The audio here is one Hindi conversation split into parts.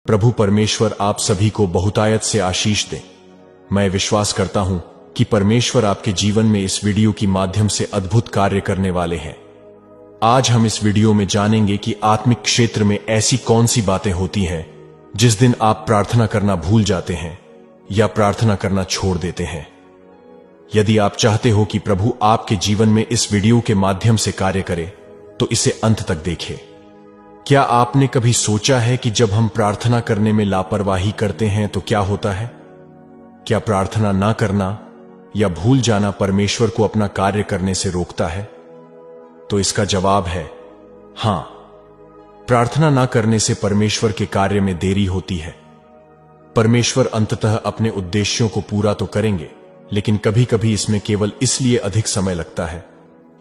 प्रभु परमेश्वर आप सभी को बहुतायत से आशीष दे। मैं विश्वास करता हूं कि परमेश्वर आपके जीवन में इस वीडियो के माध्यम से अद्भुत कार्य करने वाले हैं। आज हम इस वीडियो में जानेंगे कि आत्मिक क्षेत्र में ऐसी कौन सी बातें होती हैं जिस दिन आप प्रार्थना करना भूल जाते हैं या प्रार्थना करना छोड़ देते हैं। यदि आप चाहते हो कि प्रभु आपके जीवन में इस वीडियो के माध्यम से कार्य करे तो इसे अंत तक देखें। क्या आपने कभी सोचा है कि जब हम प्रार्थना करने में लापरवाही करते हैं तो क्या होता है? क्या प्रार्थना ना करना या भूल जाना परमेश्वर को अपना कार्य करने से रोकता है? तो इसका जवाब है हां। प्रार्थना ना करने से परमेश्वर के कार्य में देरी होती है। परमेश्वर अंततः अपने उद्देश्यों को पूरा तो करेंगे, लेकिन कभी कभी इसमें केवल इसलिए अधिक समय लगता है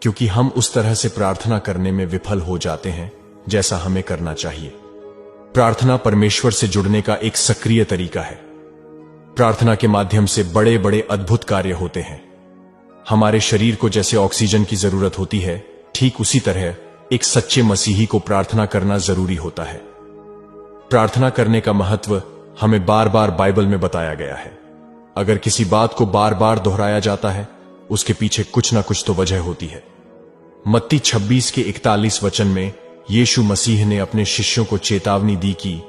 क्योंकि हम उस तरह से प्रार्थना करने में विफल हो जाते हैं जैसा हमें करना चाहिए। प्रार्थना परमेश्वर से जुड़ने का एक सक्रिय तरीका है। प्रार्थना के माध्यम से बड़े बड़े अद्भुत कार्य होते हैं। हमारे शरीर को जैसे ऑक्सीजन की जरूरत होती है, ठीक उसी तरह एक सच्चे मसीही को प्रार्थना करना जरूरी होता है। प्रार्थना करने का महत्व हमें बार बार बाइबल में बताया गया है। अगर किसी बात को बार बार दोहराया जाता है, उसके पीछे कुछ ना कुछ तो वजह होती है। मत्ती 26 के 41 वचन में यीशु मसीह ने अपने शिष्यों को चेतावनी दी कि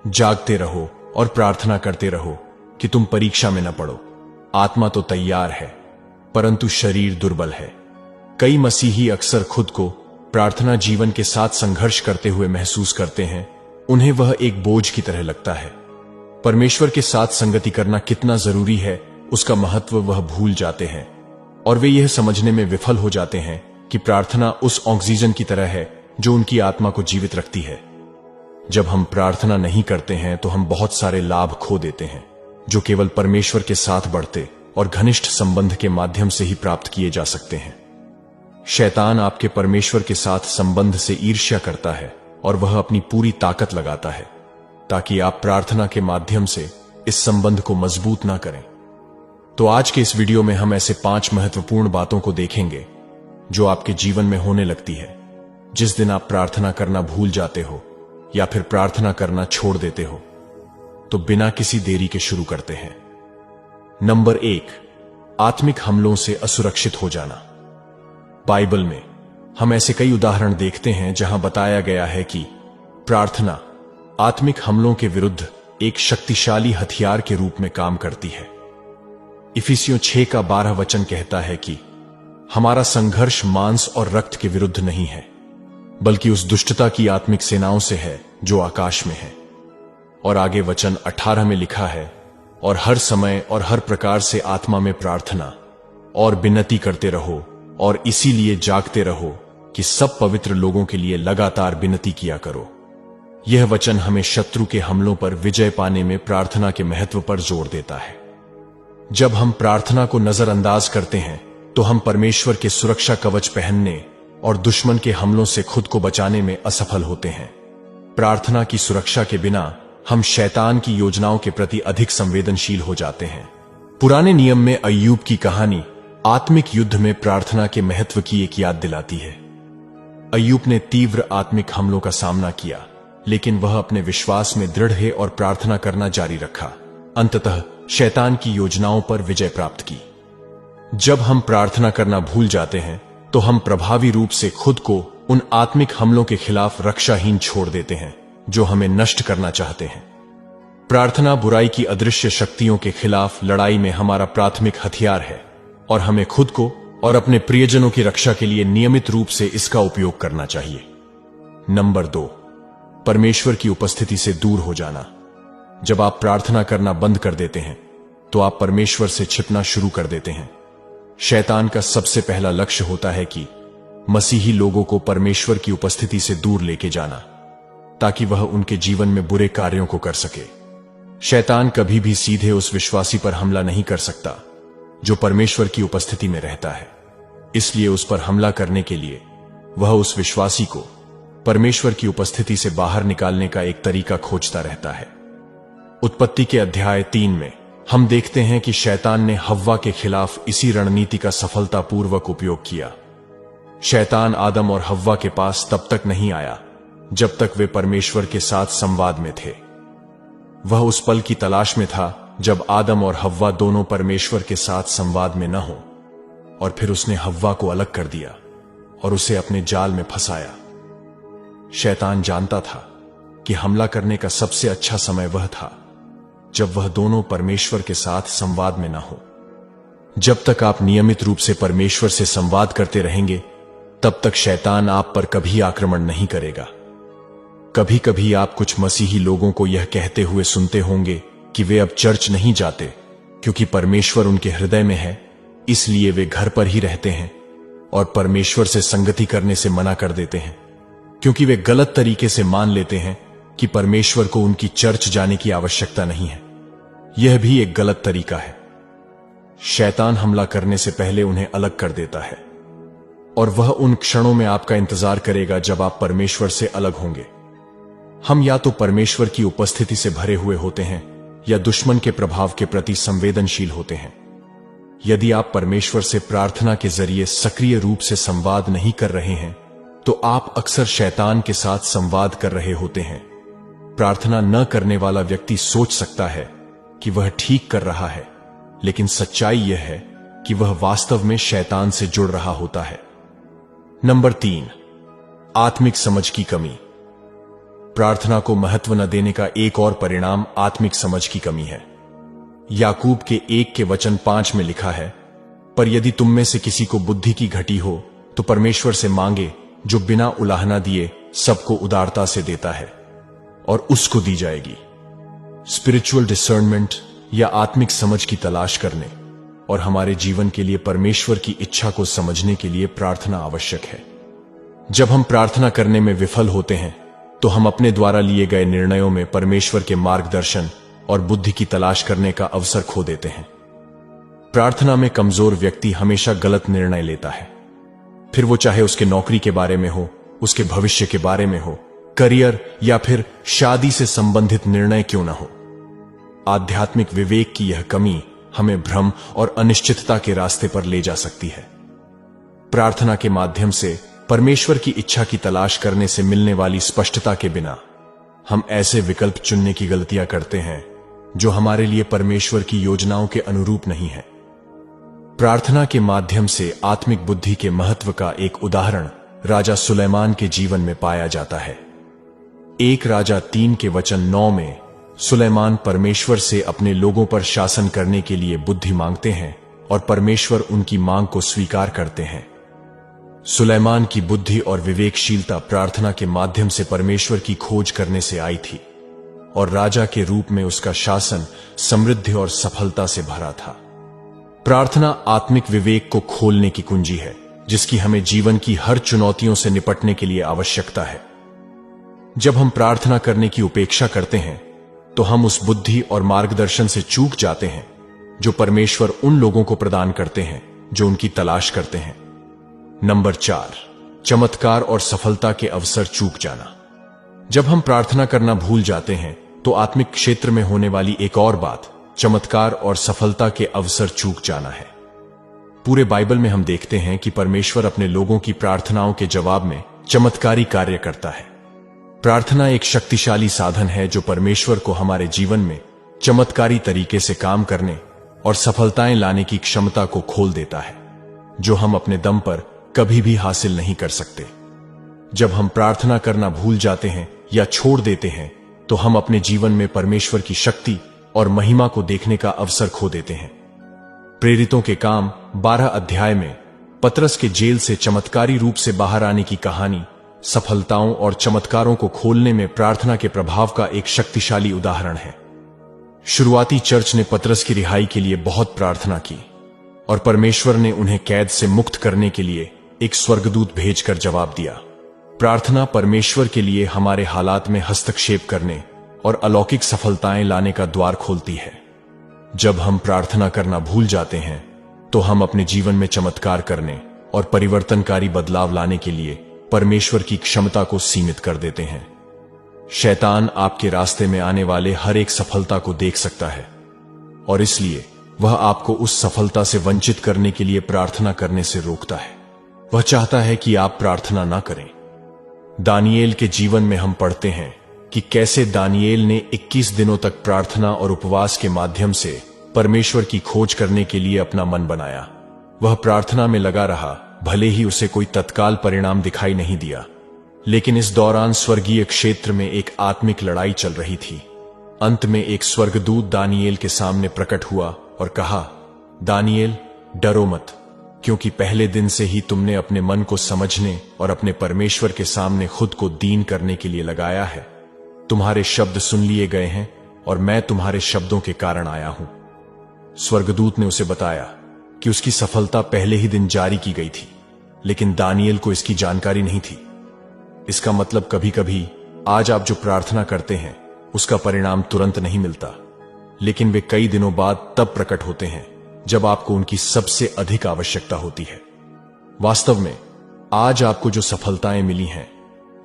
जागते रहो और प्रार्थना करते रहो कि तुम परीक्षा में न पड़ो। आत्मा तो तैयार है परंतु शरीर दुर्बल है। कई मसीही अक्सर खुद को प्रार्थना जीवन के साथ संघर्ष करते हुए महसूस करते हैं। उन्हें वह एक बोझ की तरह लगता है। परमेश्वर के साथ संगति करना कितना जरूरी है उसका महत्व वह भूल जाते हैं और वे यह समझने में विफल हो जाते हैं कि प्रार्थना उस ऑक्सीजन की तरह है जो उनकी आत्मा को जीवित रखती है। जब हम प्रार्थना नहीं करते हैं तो हम बहुत सारे लाभ खो देते हैं जो केवल परमेश्वर के साथ बढ़ते और घनिष्ठ संबंध के माध्यम से ही प्राप्त किए जा सकते हैं। शैतान आपके परमेश्वर के साथ संबंध से ईर्ष्या करता है और वह अपनी पूरी ताकत लगाता है ताकि आप प्रार्थना के माध्यम से इस संबंध को मजबूत ना करें। तो आज के इस वीडियो में हम ऐसे 5 महत्वपूर्ण बातों को देखेंगे जो आपके जीवन में होने लगती है जिस दिन आप प्रार्थना करना भूल जाते हो या फिर प्रार्थना करना छोड़ देते हो। तो बिना किसी देरी के शुरू करते हैं। नंबर 1, आत्मिक हमलों से असुरक्षित हो जाना। बाइबल में हम ऐसे कई उदाहरण देखते हैं जहां बताया गया है कि प्रार्थना आत्मिक हमलों के विरुद्ध एक शक्तिशाली हथियार के रूप में काम करती है। इफिसियों 6 का 12 वचन कहता है कि हमारा संघर्ष मांस और रक्त के विरुद्ध नहीं है बल्कि उस दुष्टता की आत्मिक सेनाओं से है जो आकाश में है। और आगे वचन 18 में लिखा है, और हर समय और हर प्रकार से आत्मा में प्रार्थना और विनती करते रहो और इसीलिए जागते रहो कि सब पवित्र लोगों के लिए लगातार विनती किया करो। यह वचन हमें शत्रु के हमलों पर विजय पाने में प्रार्थना के महत्व पर जोर देता है। जब हम प्रार्थना को नजरअंदाज करते हैं तो हम परमेश्वर के सुरक्षा कवच पहनने और दुश्मन के हमलों से खुद को बचाने में असफल होते हैं। प्रार्थना की सुरक्षा के बिना हम शैतान की योजनाओं के प्रति अधिक संवेदनशील हो जाते हैं। पुराने नियम में अय्यूब की कहानी आत्मिक युद्ध में प्रार्थना के महत्व की एक याद दिलाती है। अय्यूब ने तीव्र आत्मिक हमलों का सामना किया, लेकिन वह अपने विश्वास में दृढ़ है और प्रार्थना करना जारी रखा। अंततः शैतान की योजनाओं पर विजय प्राप्त की। जब हम प्रार्थना करना भूल जाते हैं तो हम प्रभावी रूप से खुद को उन आत्मिक हमलों के खिलाफ रक्षाहीन छोड़ देते हैं जो हमें नष्ट करना चाहते हैं। प्रार्थना बुराई की अदृश्य शक्तियों के खिलाफ लड़ाई में हमारा प्राथमिक हथियार है और हमें खुद को और अपने प्रियजनों की रक्षा के लिए नियमित रूप से इसका उपयोग करना चाहिए। नंबर 2, परमेश्वर की उपस्थिति से दूर हो जाना। जब आप प्रार्थना करना बंद कर देते हैं तो आप परमेश्वर से छिपना शुरू कर देते हैं। शैतान का सबसे पहला लक्ष्य होता है कि मसीही लोगों को परमेश्वर की उपस्थिति से दूर लेके जाना ताकि वह उनके जीवन में बुरे कार्यों को कर सके। शैतान कभी भी सीधे उस विश्वासी पर हमला नहीं कर सकता जो परमेश्वर की उपस्थिति में रहता है। इसलिए उस पर हमला करने के लिए वह उस विश्वासी को परमेश्वर की उपस्थिति से बाहर निकालने का एक तरीका खोजता रहता है। उत्पत्ति के अध्याय 3 में हम देखते हैं कि शैतान ने हव्वा के खिलाफ इसी रणनीति का सफलतापूर्वक उपयोग किया। शैतान आदम और हव्वा के पास तब तक नहीं आया जब तक वे परमेश्वर के साथ संवाद में थे। वह उस पल की तलाश में था जब आदम और हव्वा दोनों परमेश्वर के साथ संवाद में न हो, और फिर उसने हव्वा को अलग कर दिया और उसे अपने जाल में फंसाया। शैतान जानता था कि हमला करने का सबसे अच्छा समय वह था जब वह दोनों परमेश्वर के साथ संवाद में न हो। जब तक आप नियमित रूप से परमेश्वर से संवाद करते रहेंगे, तब तक शैतान आप पर कभी आक्रमण नहीं करेगा। कभी कभी आप कुछ मसीही लोगों को यह कहते हुए सुनते होंगे कि वे अब चर्च नहीं जाते क्योंकि परमेश्वर उनके हृदय में है, इसलिए वे घर पर ही रहते हैं और परमेश्वर से संगति करने से मना कर देते हैं, क्योंकि वे गलत तरीके से मान लेते हैं कि परमेश्वर को उनकी चर्च जाने की आवश्यकता नहीं है। यह भी एक गलत तरीका है। शैतान हमला करने से पहले उन्हें अलग कर देता है और वह उन क्षणों में आपका इंतजार करेगा जब आप परमेश्वर से अलग होंगे। हम या तो परमेश्वर की उपस्थिति से भरे हुए होते हैं या दुश्मन के प्रभाव के प्रति संवेदनशील होते हैं। यदि आप परमेश्वर से प्रार्थना के जरिए सक्रिय रूप से संवाद नहीं कर रहे हैं, तो आप अक्सर शैतान के साथ संवाद कर रहे होते हैं। प्रार्थना न करने वाला व्यक्ति सोच सकता है कि वह ठीक कर रहा है, लेकिन सच्चाई यह है कि वह वास्तव में शैतान से जुड़ रहा होता है। नंबर 3, आत्मिक समझ की कमी। प्रार्थना को महत्व न देने का एक और परिणाम आत्मिक समझ की कमी है। याकूब के 1:5 में लिखा है, पर यदि तुम में से किसी को बुद्धि की घटी हो तो परमेश्वर से मांगे, जो बिना उलाहना दिए सबको उदारता से देता है, और उसको दी जाएगी। स्पिरिचुअल डिसर्नमेंट या आत्मिक समझ की तलाश करने और हमारे जीवन के लिए परमेश्वर की इच्छा को समझने के लिए प्रार्थना आवश्यक है। जब हम प्रार्थना करने में विफल होते हैं, तो हम अपने द्वारा लिए गए निर्णयों में परमेश्वर के मार्गदर्शन और बुद्धि की तलाश करने का अवसर खो देते हैं। प्रार्थना में कमजोर व्यक्ति हमेशा गलत निर्णय लेता है, फिर वो चाहे उसके नौकरी के बारे में हो, उसके भविष्य के बारे में हो, करियर या फिर शादी से संबंधित निर्णय क्यों न हो। आध्यात्मिक विवेक की यह कमी हमें भ्रम और अनिश्चितता के रास्ते पर ले जा सकती है। प्रार्थना के माध्यम से परमेश्वर की इच्छा की तलाश करने से मिलने वाली स्पष्टता के बिना हम ऐसे विकल्प चुनने की गलतियां करते हैं जो हमारे लिए परमेश्वर की योजनाओं के अनुरूप नहीं है। प्रार्थना के माध्यम से आत्मिक बुद्धि के महत्व का एक उदाहरण राजा सुलेमान के जीवन में पाया जाता है। 1 राजा 3:9 में सुलेमान परमेश्वर से अपने लोगों पर शासन करने के लिए बुद्धि मांगते हैं और परमेश्वर उनकी मांग को स्वीकार करते हैं। सुलेमान की बुद्धि और विवेकशीलता प्रार्थना के माध्यम से परमेश्वर की खोज करने से आई थी, और राजा के रूप में उसका शासन समृद्धि और सफलता से भरा था। प्रार्थना आत्मिक विवेक को खोलने की कुंजी है, जिसकी हमें जीवन की हर चुनौतियों से निपटने के लिए आवश्यकता है। जब हम प्रार्थना करने की उपेक्षा करते हैं, तो हम उस बुद्धि और मार्गदर्शन से चूक जाते हैं जो परमेश्वर उन लोगों को प्रदान करते हैं जो उनकी तलाश करते हैं। नंबर 4, चमत्कार और सफलता के अवसर चूक जाना। जब हम प्रार्थना करना भूल जाते हैं, तो आत्मिक क्षेत्र में होने वाली एक और बात चमत्कार और सफलता के अवसर चूक जाना है। पूरे बाइबल में हम देखते हैं कि परमेश्वर अपने लोगों की प्रार्थनाओं के जवाब में चमत्कारी कार्य करता है। प्रार्थना एक शक्तिशाली साधन है जो परमेश्वर को हमारे जीवन में चमत्कारी तरीके से काम करने और सफलताएं लाने की क्षमता को खोल देता है, जो हम अपने दम पर कभी भी हासिल नहीं कर सकते। जब हम प्रार्थना करना भूल जाते हैं या छोड़ देते हैं, तो हम अपने जीवन में परमेश्वर की शक्ति और महिमा को देखने का अवसर खो देते हैं। प्रेरितों के काम 12 अध्याय में पतरस के जेल से चमत्कारी रूप से बाहर आने की कहानी सफलताओं और चमत्कारों को खोलने में प्रार्थना के प्रभाव का एक शक्तिशाली उदाहरण है। शुरुआती चर्च ने पतरस की रिहाई के लिए बहुत प्रार्थना की, और परमेश्वर ने उन्हें कैद से मुक्त करने के लिए एक स्वर्गदूत भेजकर जवाब दिया। प्रार्थना परमेश्वर के लिए हमारे हालात में हस्तक्षेप करने और अलौकिक सफलताएं लाने का द्वार खोलती है। जब हम प्रार्थना करना भूल जाते हैं, तो हम अपने जीवन में चमत्कार करने और परिवर्तनकारी बदलाव लाने के लिए परमेश्वर की क्षमता को सीमित कर देते हैं। शैतान आपके रास्ते में आने वाले हर एक सफलता को देख सकता है, और इसलिए वह आपको उस सफलता से वंचित करने के लिए प्रार्थना करने से रोकता है। वह चाहता है कि आप प्रार्थना ना करें। दानिएल के जीवन में हम पढ़ते हैं कि कैसे दानियेल ने 21 दिनों तक प्रार्थना और उपवास के माध्यम से परमेश्वर की खोज करने के लिए अपना मन बनाया। वह प्रार्थना में लगा रहा, भले ही उसे कोई तत्काल परिणाम दिखाई नहीं दिया, लेकिन इस दौरान स्वर्गीय क्षेत्र में एक आत्मिक लड़ाई चल रही थी। अंत में एक स्वर्गदूत दानियेल के सामने प्रकट हुआ और कहा, दानियेल, डरो मत, क्योंकि पहले दिन से ही तुमने अपने मन को समझने और अपने परमेश्वर के सामने खुद को दीन करने के लिए लगाया है। तुम्हारे शब्द सुन लिए गए हैं और मैं तुम्हारे शब्दों के कारण आया हूं। स्वर्गदूत ने उसे बताया कि उसकी सफलता पहले ही दिन जारी की गई थी, लेकिन दानियेल को इसकी जानकारी नहीं थी। इसका मतलब कभी कभी आज आप जो प्रार्थना करते हैं उसका परिणाम तुरंत नहीं मिलता, लेकिन वे कई दिनों बाद तब प्रकट होते हैं जब आपको उनकी सबसे अधिक आवश्यकता होती है। वास्तव में आज आपको जो सफलताएं मिली हैं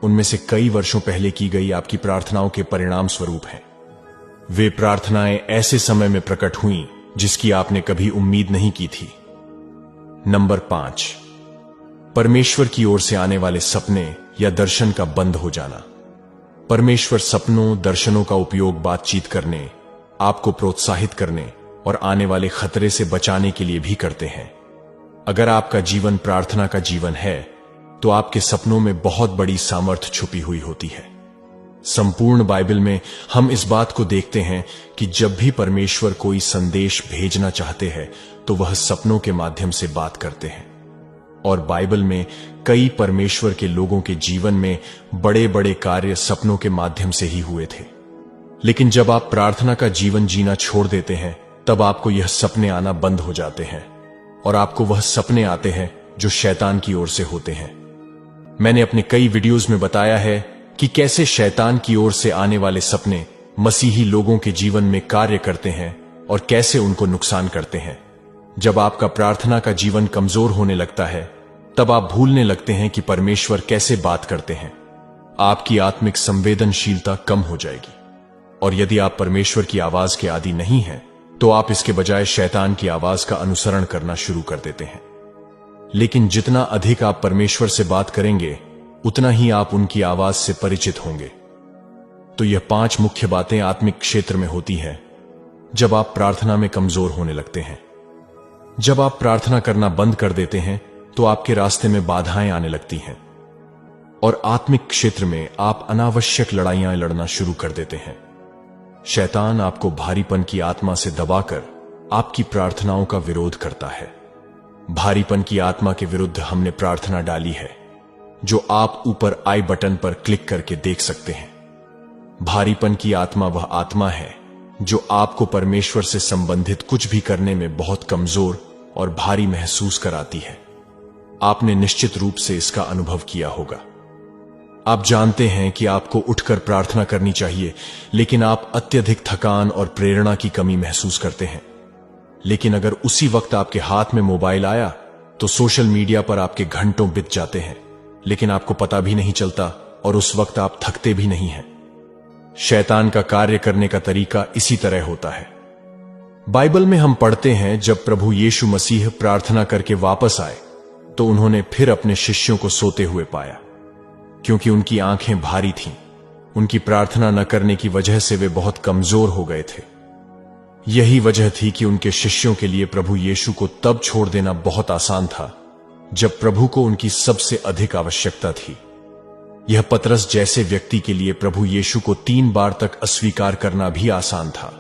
उनमें से कई वर्षों पहले की गई आपकी प्रार्थनाओं के परिणाम स्वरूप हैं। वे प्रार्थनाएं ऐसे समय में प्रकट हुईं जिसकी आपने कभी उम्मीद नहीं की थी। नंबर 5, परमेश्वर की ओर से आने वाले सपने या दर्शन का बंद हो जाना। परमेश्वर सपनों, दर्शनों का उपयोग बातचीत करने, आपको प्रोत्साहित करने और आने वाले खतरे से बचाने के लिए भी करते हैं। अगर आपका जीवन प्रार्थना का जीवन है तो आपके सपनों में बहुत बड़ी सामर्थ छुपी हुई होती है। संपूर्ण बाइबल में हम इस बात को देखते हैं कि जब भी परमेश्वर कोई संदेश भेजना चाहते हैं तो वह सपनों के माध्यम से बात करते हैं। और बाइबल में कई परमेश्वर के लोगों के जीवन में बड़े बड़े कार्य सपनों के माध्यम से ही हुए थे। लेकिन जब आप प्रार्थना का जीवन जीना छोड़ देते हैं तब आपको यह सपने आना बंद हो जाते हैं और आपको वह सपने आते हैं जो शैतान की ओर से होते हैं। मैंने अपने कई वीडियोस में बताया है कि कैसे शैतान की ओर से आने वाले सपने मसीही लोगों के जीवन में कार्य करते हैं और कैसे उनको नुकसान करते हैं। जब आपका प्रार्थना का जीवन कमजोर होने लगता है तब आप भूलने लगते हैं कि परमेश्वर कैसे बात करते हैं। आपकी आत्मिक संवेदनशीलता कम हो जाएगी और यदि आप परमेश्वर की आवाज के आदी नहीं हैं तो आप इसके बजाय शैतान की आवाज का अनुसरण करना शुरू कर देते हैं। लेकिन जितना अधिक आप परमेश्वर से बात करेंगे उतना ही आप उनकी आवाज से परिचित होंगे। तो यह 5 मुख्य बातें आत्मिक क्षेत्र में होती हैं जब आप प्रार्थना में कमजोर होने लगते हैं। जब आप प्रार्थना करना बंद कर देते हैं तो आपके रास्ते में बाधाएं आने लगती हैं और आत्मिक क्षेत्र में आप अनावश्यक लड़ाइयां लड़ना शुरू कर देते हैं। शैतान आपको भारीपन की आत्मा से दबाकर आपकी प्रार्थनाओं का विरोध करता है। भारीपन की आत्मा के विरुद्ध हमने प्रार्थना डाली है, जो आप ऊपर आई बटन पर क्लिक करके देख सकते हैं। भारीपन की आत्मा वह आत्मा है जो आपको परमेश्वर से संबंधित कुछ भी करने में बहुत कमजोर और भारी महसूस कराती है। आपने निश्चित रूप से इसका अनुभव किया होगा। आप जानते हैं कि आपको उठकर प्रार्थना करनी चाहिए, लेकिन आप अत्यधिक थकान और प्रेरणा की कमी महसूस करते हैं। लेकिन अगर उसी वक्त आपके हाथ में मोबाइल आया तो सोशल मीडिया पर आपके घंटों बीत जाते हैं, लेकिन आपको पता भी नहीं चलता और उस वक्त आप थकते भी नहीं हैं। शैतान का कार्य करने का तरीका इसी तरह होता है। बाइबल में हम पढ़ते हैं जब प्रभु यीशु मसीह प्रार्थना करके वापस आए तो उन्होंने फिर अपने शिष्यों को सोते हुए पाया, क्योंकि उनकी आंखें भारी थीं। उनकी प्रार्थना न करने की वजह से वे बहुत कमजोर हो गए थे। यही वजह थी कि उनके शिष्यों के लिए प्रभु यीशु को तब छोड़ देना बहुत आसान था जब प्रभु को उनकी सबसे अधिक आवश्यकता थी। यह पतरस जैसे व्यक्ति के लिए प्रभु यीशु को 3 बार तक अस्वीकार करना भी आसान था,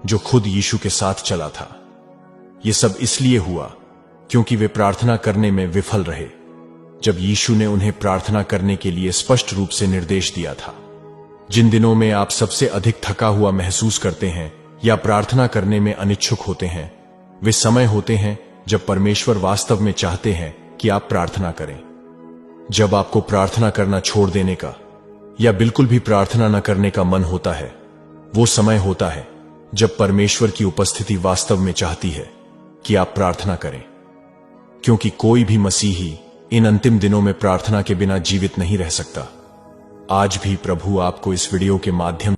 जो खुद यीशु के साथ चला था। यह सब इसलिए हुआ क्योंकि वे प्रार्थना करने में विफल रहे जब यीशु ने उन्हें प्रार्थना करने के लिए स्पष्ट रूप से निर्देश दिया था। जिन दिनों में आप सबसे अधिक थका हुआ महसूस करते हैं या प्रार्थना करने में अनिच्छुक होते हैं, वे समय होते हैं जब परमेश्वर वास्तव में चाहते हैं कि आप प्रार्थना करें। जब आपको प्रार्थना करना छोड़ देने का या बिल्कुल भी प्रार्थना न करने का मन होता है, वो समय होता है जब परमेश्वर की उपस्थिति वास्तव में चाहती है कि आप प्रार्थना करें। क्योंकि कोई भी मसीही इन अंतिम दिनों में प्रार्थना के बिना जीवित नहीं रह सकता। आज भी प्रभु आपको इस वीडियो के माध्यम